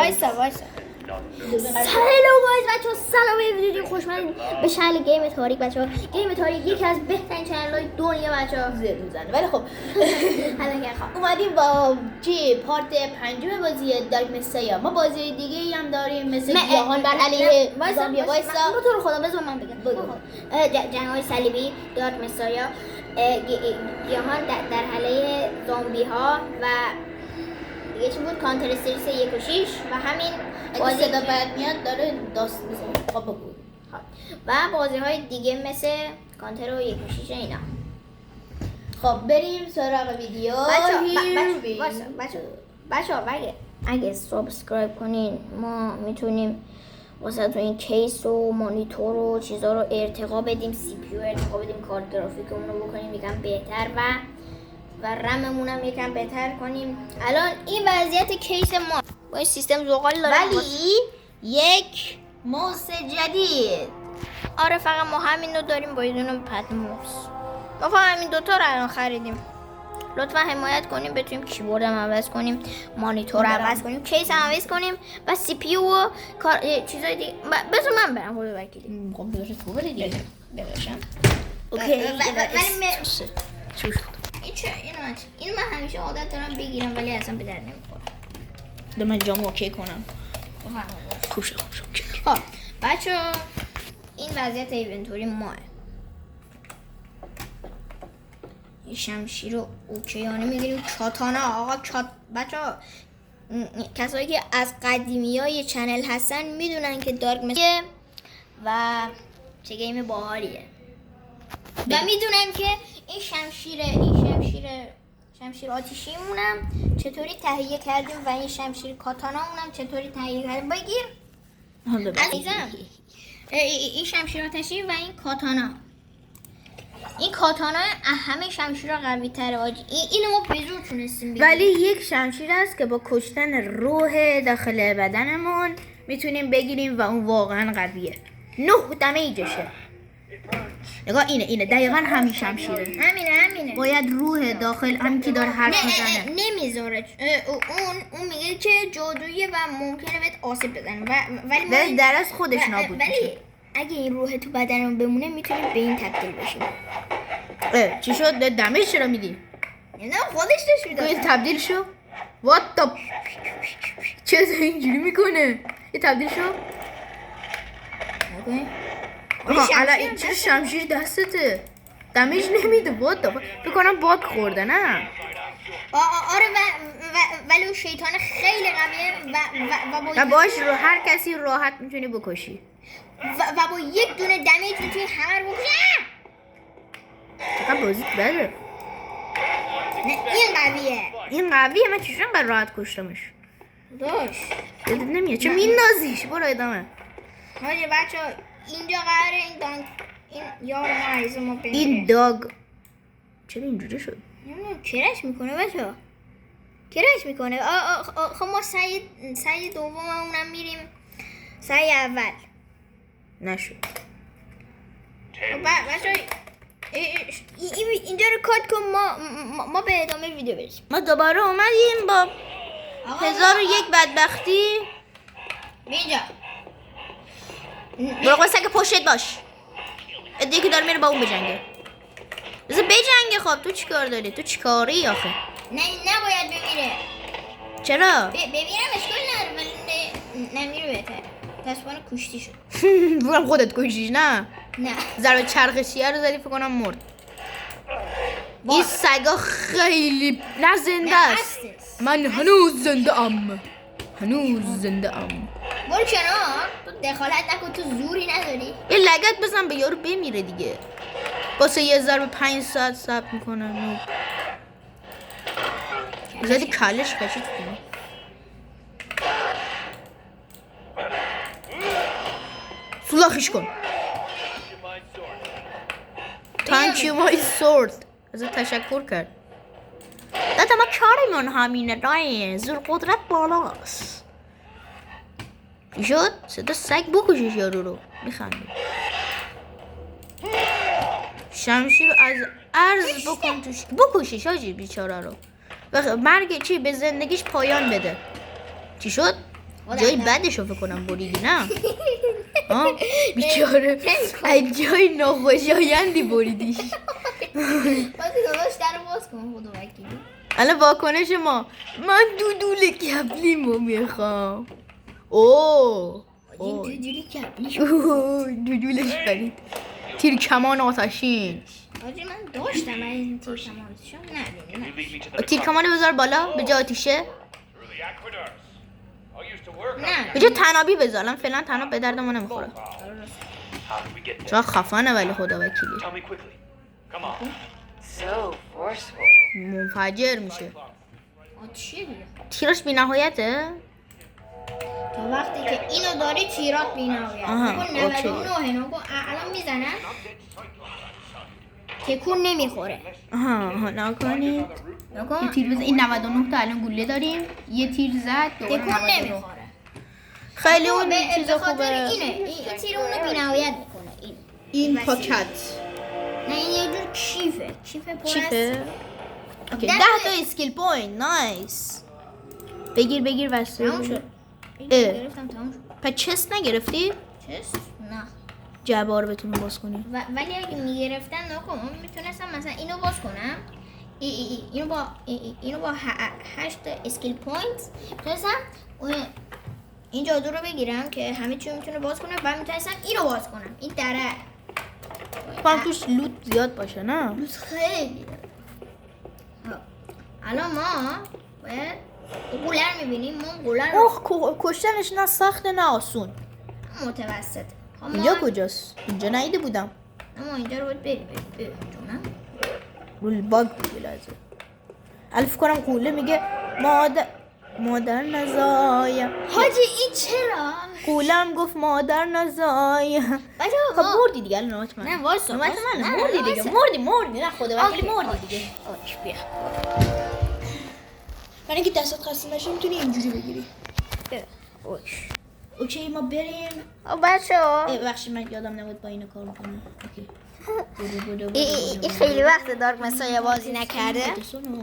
وایسا هلو گایز بچه‌ها سلام ویدیو خوشمزه به چنل گیم تاریک بچه‌ها. گیم تاریک یکی از بهترین چنل‌های دنیا بچه‌ها. زیر میزنه ولی خب الان که اومدیم با پارت پنجم بازی دارک مسایا. ما بازی دیگه ای هم داریم مثل گیاهان بر علیه زامبی. وایسا تو رو خدا بذار من بگم. جنگ‌های صلیبی دارک مسایا گیاهان در علیه زامبی ها و دیگه چی بود کانتر استریس 1 و 6 و همین بازی صدا بعد میاد داره داست میزنه. خب بود و بازی های دیگه مثل کانتر و 1 و 6 اینا. خب بریم سراغ ویدیو. بچه‌ها اگه سابسکرایب کنین ما میتونیم واسه تو این کیس و مانیتور و چیزا رو ارتقا بدیم، سی پی یو ارتقا بدیم، کارت گرافیکمون رو بکنیم یکم بهتر و رممون هم یکم بهتر کنیم. الان این وضعیت کیس ما با این سیستم زغال داره، ولی یک موس جدید. آره فقط ما همین رو داریم با یه دونه پتموس. ما فقط همین دوتا رو الان خریدیم. لطفا حمایت کنیم بتونیم کیبورد هم عوض کنیم، مانیتور رو عوض کنیم، کیس هم عوض کنیم و سی پی یو و چیزای دیگه. بذار من برم خود وکیلی. خب بذار تو بری دیگه. ببخشم. اوکی. اینو من همیشه عادت دارم بگیرم ولی اصلا به درد نمیخوره. ده من جامو اوکی کنم. خوب شد. خب بچه‌ها این وضعیت ایونتوری ماه. این شمشیر رو اوکیانه میگیریم. کاتانا آقا بچه‌ها کسایی که از قدیمیای چنل هستن میدونن که دارک مسایا و چه گیم باحالیه و میدونن که این شمشیر آتیشیمونم چطوری تهیه کردیم و این شمشیر کاتانامونم چطوری تهیه کردیم. بگیر عزیزم این شمشیر آتیشی و این کاتانا همه شمشیرها قوی تره آجی. اینو ما به زور تونستیم بگیریم. ولی یک شمشیر هست که با کشتن روح داخل بدنمون میتونیم بگیریم و اون واقعا قویه. 9 دمیجشه. نگاه اینه دقیقا همین شمشیره. همینه باید روح داخل همین که داره حرف میزنه نمیذاره. اون میگه که جادویی و ممکنه بهت آسیب بزنه ولی در از خودش نابود میشه. ولی اگه این روح تو بدنمون بمونه میتونیم به این تبدیل بشیم. چی شد؟ دمیج چرا میدی؟ نه خودش داشت میداد. این تبدیل شو. What the چرا اینجوری میکنه؟ یه تبدیل شو. الان چرا شمشیر دستته؟ دمیج نمیده. What the بکنم باگ خورده نه؟ آره ولی اون شیطان خیلی قویه و باش رو هر کسی راحت میتونی بکشی و با یک دونه دمیج میتونی همه رو بکشی. چقدر بازیت بده. این قویه من چجوری انقدر راحت کشتمش؟ داشت یادت نمیاد چه میندازیش. برو ادامه. حاجی بچه‌ها اینجا قراره این یار ما عزیز ما بمیره. این داگ چرا اینجوری شد؟ نمیدونم کرش میکنه بچه‌ها. کرش میکنه. خب ما سعی دوممونم میریم سعی اول نشد. بچه‌ها اینجا رو کات کن ما به ادامه ویدیو برسیم. ما دوباره اومدیم با 1001 بدبختی. اینجا برو قصه که پشت باش. ادیه که داره میره با اون بجنگه. بذار بجنگه. خب تو چیکار داری؟ تو چیکاری آخه؟ نباید بمیره. چرا؟ بمیرم اشکال نداره ولی نمیره بهتر. تصفانه کشتی شد. بگم خودت کشیش نه؟ نه ضربه چرخشیه رو زدی فکر کنم مرد. این سگا خیلی نه زنده است. من هنوز زنده ام. برو کنار. تو دخالت نکن. تو زوری نداری. یه لگت بزن به یارو بمیره دیگه. واسه یه ضربه 5 ساعت صبر میکنن. زدی کلش کشید کنم. سلاخش کن. Thank you my sword. از تشکر کرد. دادا ما کارمون همینه دایی. زور قدرت بالاست. چی شد؟ صدا سگ بکشش یارو رو. میخنده. شمشیر رو از عرض بکن توش. بکشش حاجی بیچاره رو. مرگ چی به زندگیش پایان بده. چی شد؟ جای بدشو فکر کنم بریدی نه؟ ها بیچاره از جای ناخوشایندی بریدیش. بازی داداش در باز کن خدا وکیلی. الان واکنش ما من دودول کبلیمو میخوام. اوه جوری کبلی دودولش خرید. تیر کمان آتشین. آجی من داشتم این تیر کمانشو نه تیر کمان بذار بالا به جای آتیشه. نه به جای تنابی بذار. الان فعلا تناب به درد ما نمیخوره. چرا خفنه ولی خدا وکیلی. منفجر میشه. چیه دیگه تیرش بی نهایته؟ تا وقتی که اینو داری تیرات بی‌نهایت. آها، نکن 99 نکن الان میزنن تکون نمیخوره. آها نکنید. یه نکن تیر بزن. این 99 تا الان گوله داریم. یه تیر زد دوباره تکون 99. نمیخوره. خیلی اون چیز به خاطر خوبه. اینه این تیر اونو بی‌نهایت میکنه. این وسیله. پاکت نه این یه جور کیفه پر از چیفه؟ اوکی 10 تا اسکیل پوینت. نایس. بگیر تمام وسیله. شد. اه. گرفتم تمام شد. پس چست نگرفتی؟ چست؟ نه. جبار بتونی باز کنی. ولی اگه میگرفتن نکن من میتونستم مثلا اینو باز کنم اینو با 8 اسکیل پوینت میتونستم این جادو رو بگیرم که همه چی میتونه باز کنه و میتونستم اینو باز کنم این دره فهم توش لوت زیاد باشه نه؟ لوت خیلی داره. الان ما باید قولر میبینیم ما قولر اوه کشتنش نه سخته نه آسون. متوسط اینجا کجاست؟ اینجا نیده بودم. اما اینجا رو باید بریم جونم رول باگ بود یه لحظه. الف کنم قوله میگه مادر نزایم. حاجی این چرا؟ قولم گفت مادر نزایم. بچه خب مردی دیگه الان نوبت من. نه وایسا نوبت منه. مردی دیگه مردی نه خدا وکیلی مردی دیگه. اوکی بیا من اینکه دستات خسته نشه میتونی اینجوری بگیری. اوکی اوکی ما بریم. بچه ها بخشی من یادم نبود با اینو کار کنم. اوکی. این خیلی وقت دارک مسایه بازی نکرده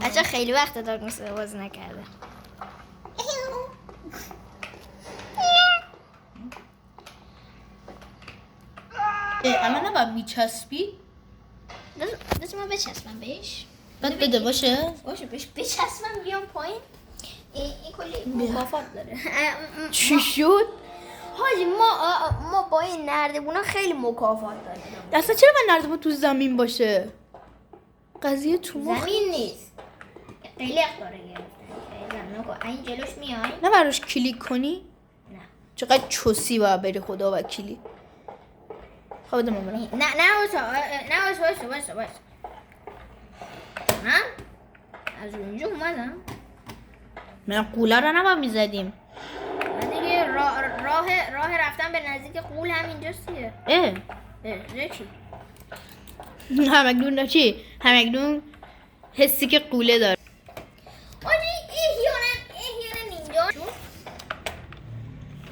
بچه خیلی وقت دارک مسایه بازی نکرده الان نباید میچسبی؟ بذار من بچسبم بهش بعد بده باشه؟ باشه بهش بچسبم بیام پایین این کلی مکافات داره چی شد؟ حاجی ما با این نردبونا خیلی مکافات داریم اصلا چرا من نردبون تو زمین باشه؟ قضیه تو مخ زمین نیست قلق داره گرفتن این جلوش میای نه براش کلیک کنی؟ نه چقدر چوسی باید بری خدا وکیلی. خب بده من برم. وایسا من از اونجا اومدم من قوله رو نباید میزدیم. من دیگه راه رفتن به نزدیک قول همینجاست دیگه چی؟ همکنون چی؟ همکنون حسی که قوله داره. آجی احیانا نینجا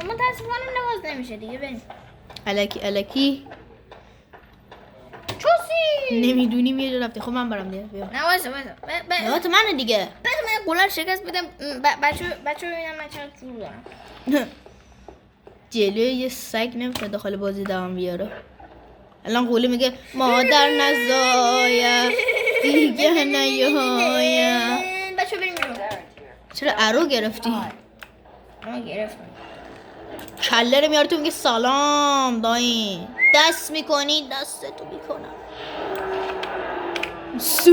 اما متاسفانه نواز نمیشه دیگه بریم الکی چوسی نمیدونیم یه جا رفته. خب من برم دیگه بیا. نه وایسا نوبت منه دیگه. بعد من قولر شکست بدم بچه ببینم من چند جور دارم جلوی یه سگ نمیتونه داخل بازی دوام بیاره. الان قوله میگه مادر نزایم دیگه نیایم. بچه بریم بیرون چرا ارو گرفتی؟ ما گرفتم کله رو میاره تو میگه سلام دایی دست میکنی دستتو میکنم سو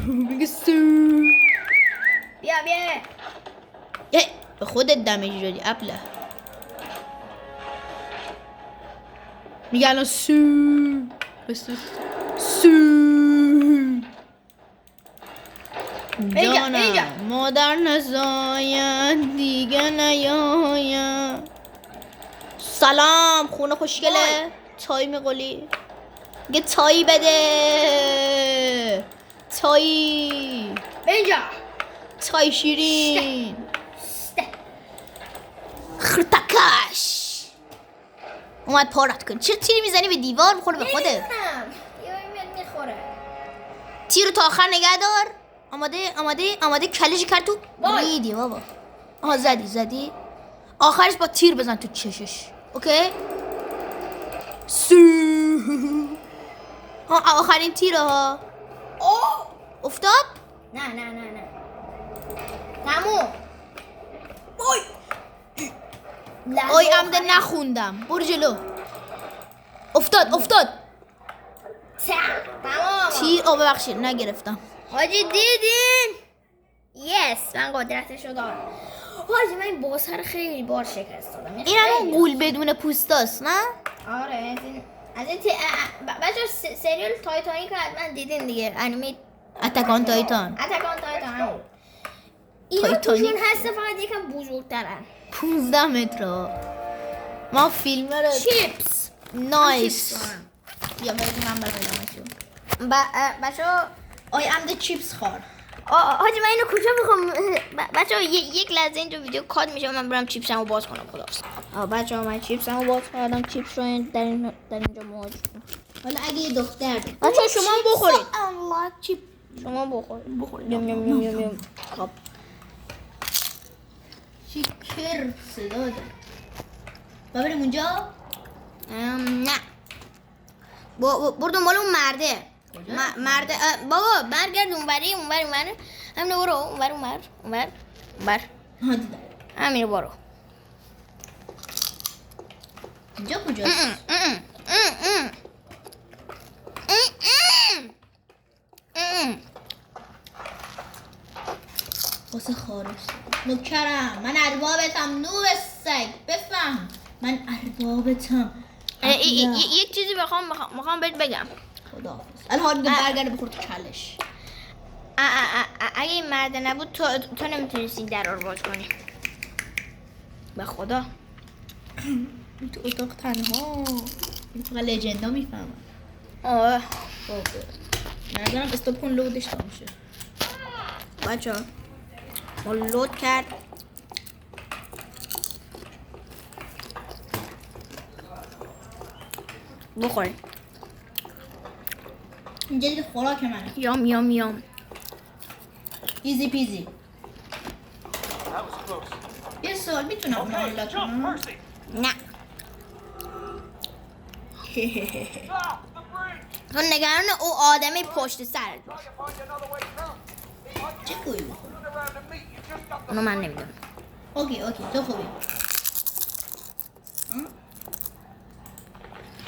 میگه سو بیا به خودت دمیج دادی ابله. میگه الان سو جانم مادر نزایم دیگه نیایم. سلام خونه خوشگله چای میقلی میگه چایی بده چایی اینجا چای شیرین خرتکش اومد پارت کن. چرا تیری میزنی به دیوار بخوره به خودت؟ یه میخوره تیر رو تا آخر نگه دار. آماده کلش کرد تو ریدی بابا. آها زدی آخرش با تیر بزن تو چشش. اوکی ها آخرین تیره ها. افتاد. نه تموم. اوی عمده نخوندم. برو جلو. افتاد تمام. تیر. ببخشید نگرفتم. حاجی دیدین؟ یس من قدرتشو دارم. حاجی من این باس رو خیلی بار شکست دادم. این همون گول بدون پوستاست نه؟ آره از این بچه سریال تایتانیک حتما دیدین دیگه. انیمه اتک آن تایتان همون. اینا تایتانیک. توشون هست فقط یکم بزرگترن. 15 متر. ما فیلم رو چیپس نایس. یا باید من بخیدمشون. بچه آی عمده چیپس خور. حاجی من اینو کجا میخوام بچه یک لحظه اینجا ویدیو کات میشه من برم چیپسمو باز کنم. خداحافظ. بچه من چیپسمو باز کردم. چیپس رو در اینجا مهاجم. حالا اگه یه دختر بود بچه شما بخورید. الله چیپ شما بخورید. یم. خب چیکر صدا داره. بریم اونجا. نه برو دنبال اون مرده. مرده بابا برگرد اونوری همینو برو اونور ها دیدم. همینو برو. اینجا کجاست؟ واسه خارج نوکرم. من اربابتم. نوب سگ بفهم من اربابتم. یک چیزی میخوام بهت بگم. خداحافظ. الان دیگه برگرده بخور تو کلش. اگه این مرده نبود تو نمیتونستی این در رو باز کنی. به خدا تو اتاق تنها. این فقط لجندا میفهمن. آه نظرم استوب کن لودش تمام شه. بچه ما لود کرد. بخوریم. اینجا دیگه خوراک منه. یام ایزی پیزی. یه سوال میتونم اون حالت کنم؟ نه تو نگران او آدمی پشت سرت باش. چه گویی بخورم؟ اونو من نمیدونم. اوکی تو خوبی.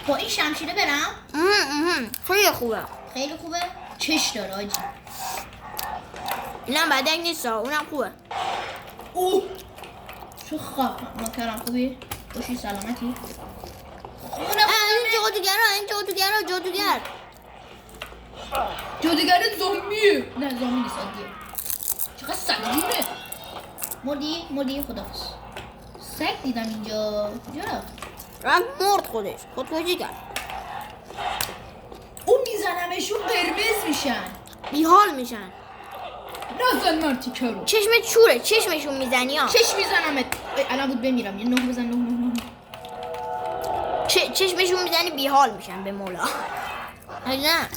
با این شمشیره برم؟ خیلی خوبه. خیلی خوبه. چش داره آجی. اینم بدنگ نیست اونم خوبه. اوه چه خواب نوکرم. خوبی؟ باشی سلامتی. این جادوگر جادوگر زومبیه. نه زومبی نیست عادیه. چقدر سگونه. مردی خداحافظ. سگ دیدم اینجا. کجا رفت مرد خودکشی کرد. اون میزنمشون قرمز میشن. بیحال میشن. نزن مرتیکه رو. چشمت چوره. چشمشون میزنی ها. چش میزنمت. الان بود بمیرم. یه نه بزن. نه. چشمشون میزنی بیحال میشن به مولا. نه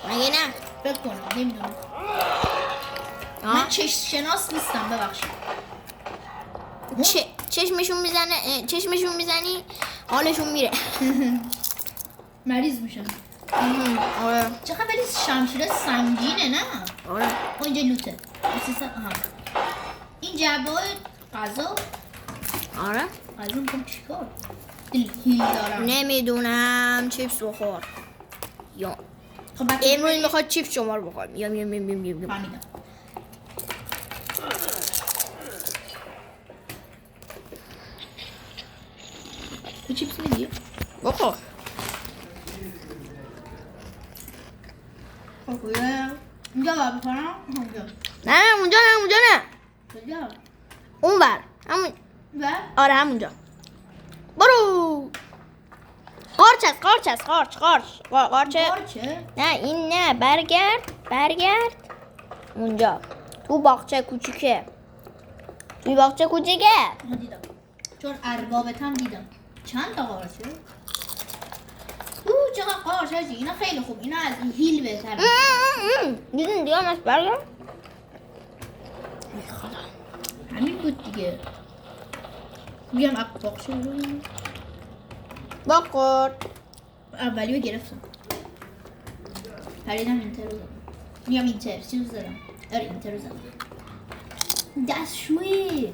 مگه نه؟ فکر کنم نمیدونم. من چشم شناس نیستم ببخشید. چشمشون میزنی حالشون میره. مریض میشن. آره چقدر ولی شمشیر سنگینه نه؟ آره. اینجا لوته. این جعبه غذا. آره غذا میکنم چیکار؟ هیل دارم. نمیدونم. چیپس بخور. یا خب امروز میخواد چیپس شما رو بخورم. یا فهمیدم. تو چیپس میدی؟ بخور. اینجا باید بخورم؟ نه اونجا نه. کجا؟ اون بر همون. و؟ آره همونجا. برو. قارچ. قارچه؟ نه این نه. برگرد اونجا تو باغچه کوچیکه. ها دیدم. چون اربابتم دیدم. چند تا قارچه؟ چقدر قارچه هستی. اینا خیلی خوب. اینا از این هیل بهتره. دیدین دیگه همش برگرد. همین بود دیگه. بیام اقفاق شو ببینیم. بخور. اولی رو گرفتم. پریدم اینتر رو زدم. میام اینتر چیز زدم. آره اینتر رو زدم. دستشویی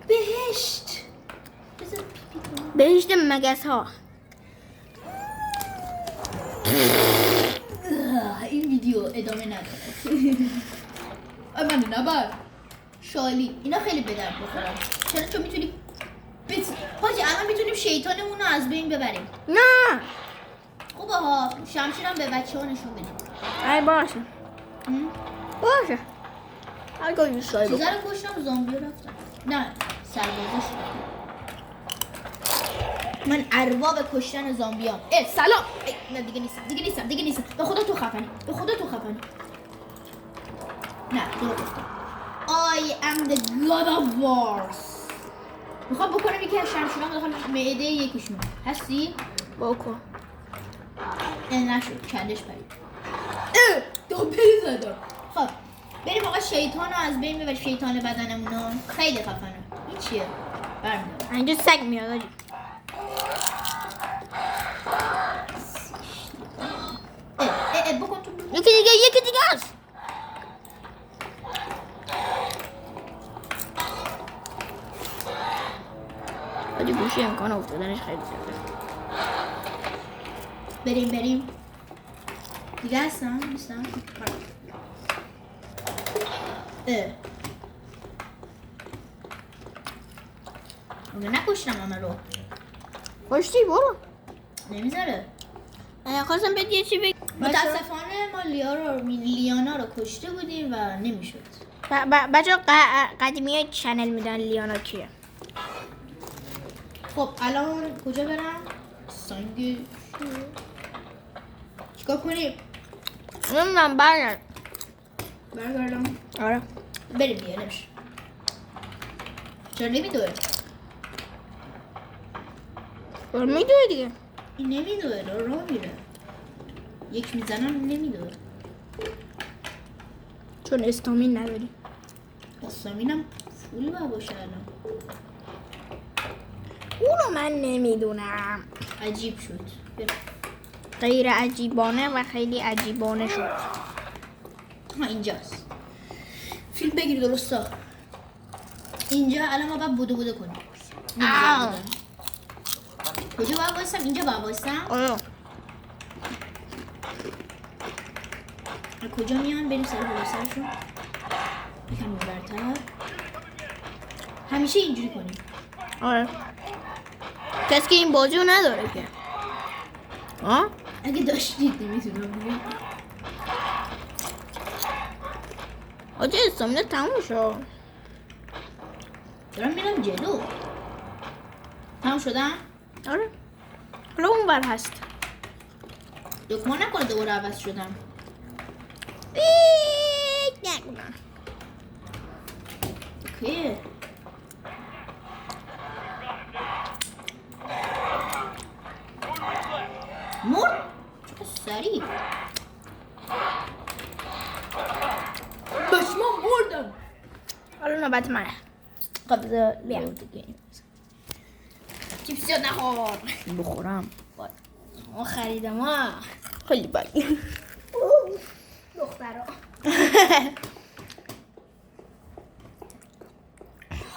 بهشت. بذار پی کنم. بهشت مگس ها. این ویدیو ادامه نداره. من نبر شالی اینا خیلی به درد بخورن. چون میتونی حاجی الان میتونیم شیطانمون رو از بین ببریم. نه. خوبه ها. شمشیرم به بچه ها نشون بدیم. ای باشه. باشه. اگه این شای چیزا رو کشتم زامبی رو رفتم. نه سربازه شدم. من ارباب کشتن زامبیام. سلام. نه دیگه نیستم. به خدا تو خفنی. نه درو گفتم. I am the god of wars. میخوام بکنم یکی از شمشیرام داخل معده یکیشون. هستی؟ بکن. نشد کلش پرید. دوبل زدم. خب بریم آقا شیطان رو از بین ببریم. شیطان بدنمونو خیلی خفنه. این چیه؟ برمیدارم. اینجا سگ میاد آجی. بکن تو. یکی دیگه است. آجی گوشی امکان افتادنش خیلی زیاده. بریم دیگه هستم اگه نکشتم همه رو پشتی برو. نمیذاره. خواستم بهت یه چی بگم. متاسفانه ما لیانا رو کشته بودیم و نمیشد. بچه قدیمی های چنل میدن لیانا کیه. خب الان کجا برم؟ سنگ چیکار کنیم؟ نمیدونم برگردم. آره. بریم دیگه نمیشه. چرا نمیدوه؟ میدوه دیگه. این نمیدوه راه میره. یک میزنم نمیدوه. چون استامین نداری. استامینم فول باشه الان. اونو من نمیدونم. عجیب شد. غیر عجیبانه و خیلی عجیبانه شد. اینجاست. فیلم بگیر درسته. اینجا الان ما باید بودو کنیم. کجا باید بایستم؟ اینجا باید بایستم؟ آره. کجا میان؟ بریم سرشون. یکم برتر. همیشه اینجوری کنیم. آره. کسی که این بازی رو نداره که. اگه داشتید نمیتونم بگم. آجه استامینه تموم شد. دارم میرم جلو. تموم شدم؟ آره. حالا اون بر هست. دکمه نکنه دوباره عوض شدم. نکنم. اوکی. مرد؟ چقدر سریع. بس من مردم. حالا نوبت منه. قبضه بیا. چیپس زیاد نخور. بخورم. ما خریدم ها. خیلی بگی. دخترها.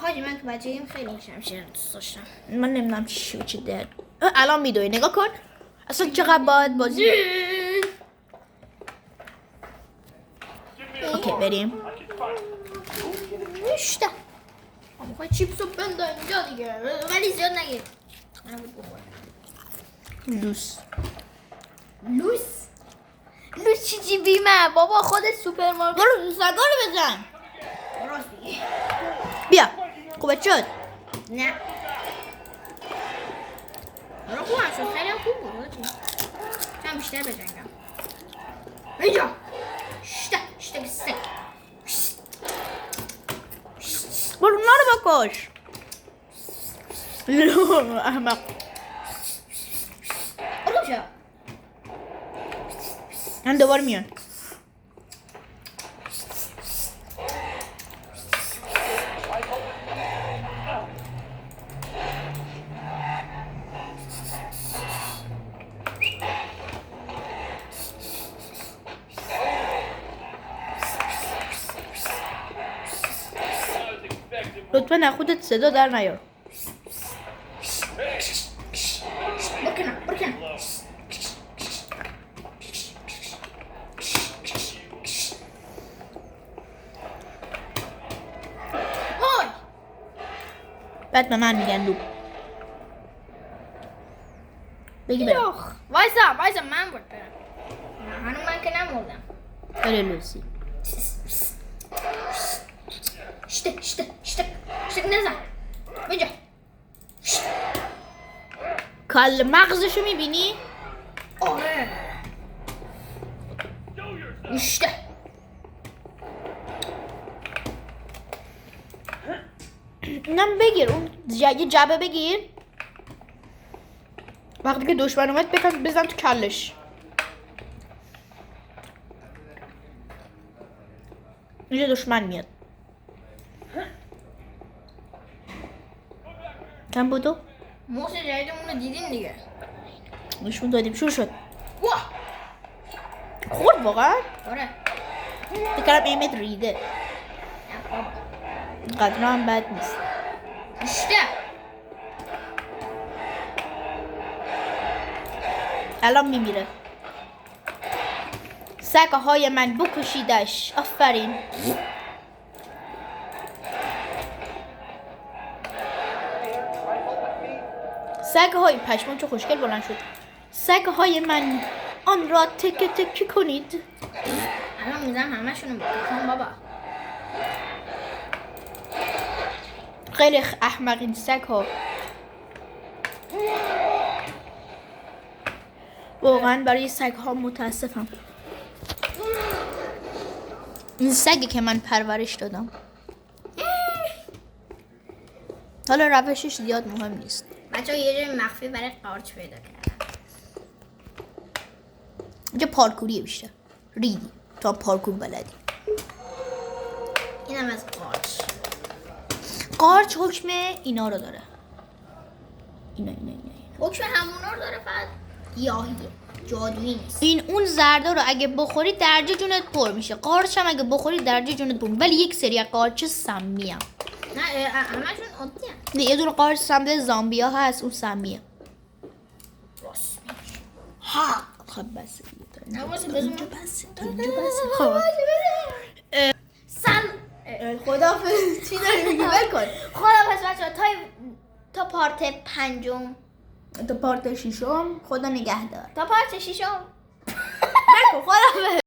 حاجی من که بچه‌ایم خیلی شمشیر دوست داشتم. من نمیدونم چی و چی در. الان میدوی نگاه کن. اصلا چقدر باید بازی. اوکی بریم. نشته. میخوای چیپس رو بنده اینجا دیگه. ولی زیاد نگیر. من بود بخورم. لوس چی بیمه بابا خودت سوپرمارکت. برو سگا رو بزن. راست میگی. بیا خوبت شد. نه. برو خوبم شد. خیلی هم خوب بود. چند بیشتر بجنگم. اینجا. شته سک. برو اونا رو بکش. احمق. آروم شو. من دوباره میان. لطفا از خودت صدا در نیار. برو کنار. های بعد به من میگن لوپ. بگی برم. یخ وایسا من بود برم. هنوز من که نمردم. بله لوسی. شتک نزن اینجا. کل مغزشو میبینی؟ آره اشته اینم بگیر، اون یه جبه بگیر. وقتی که دشمن اومد بزن تو کلش. اینجا دشمن میاد. کم بودو؟ موس جدیدمون رو دیدین دیگه. نشون دادیم. شروع شد. واه خورد واقعا؟ آره فکرم ایمت ریده. قدر هم بد نیست. اشته الان میمیره. سگه های من بکشیدش. آفرین. سگه های پشمان چه خوشگل بلند شد. سگه های من آن را تکه تکه کنید. الان میزم همه شونو بکشم بابا. خیلی احمق این سگ ها. واقعا برای سگ ها متاسفم. این سگی که من پرورش دادم. حالا روشش زیاد مهم نیست. بچه ها یه جای مخفی برای قارچ پیدا کردن. اینجا پارکوریه بیشتر. ریدی تو پارکور بلدی. اینم از قارچ. قارچ حکم اینا رو داره. اینا. حکم همونا رو داره فقط گیاهیه جادویی نیست. این اون زردا رو اگه بخوری درجه جونت پر میشه. قارچ هم اگه بخوری درجه جونت پر میشه. ولی یک سری از قارچ سمی هم. نه همشون عادی هم. نه یه دونه قارچ سمت زامبیا هست اون سمیه. راست میگی. ها خب بس. نه واسه بزنم. خب سل خدافظ. چی داری میگی؟ بکن. خداحافظ بچه ها تا پارت 5. تا پارت 6 خدا نگهدار. تا پارت 6. بکن خدافظ.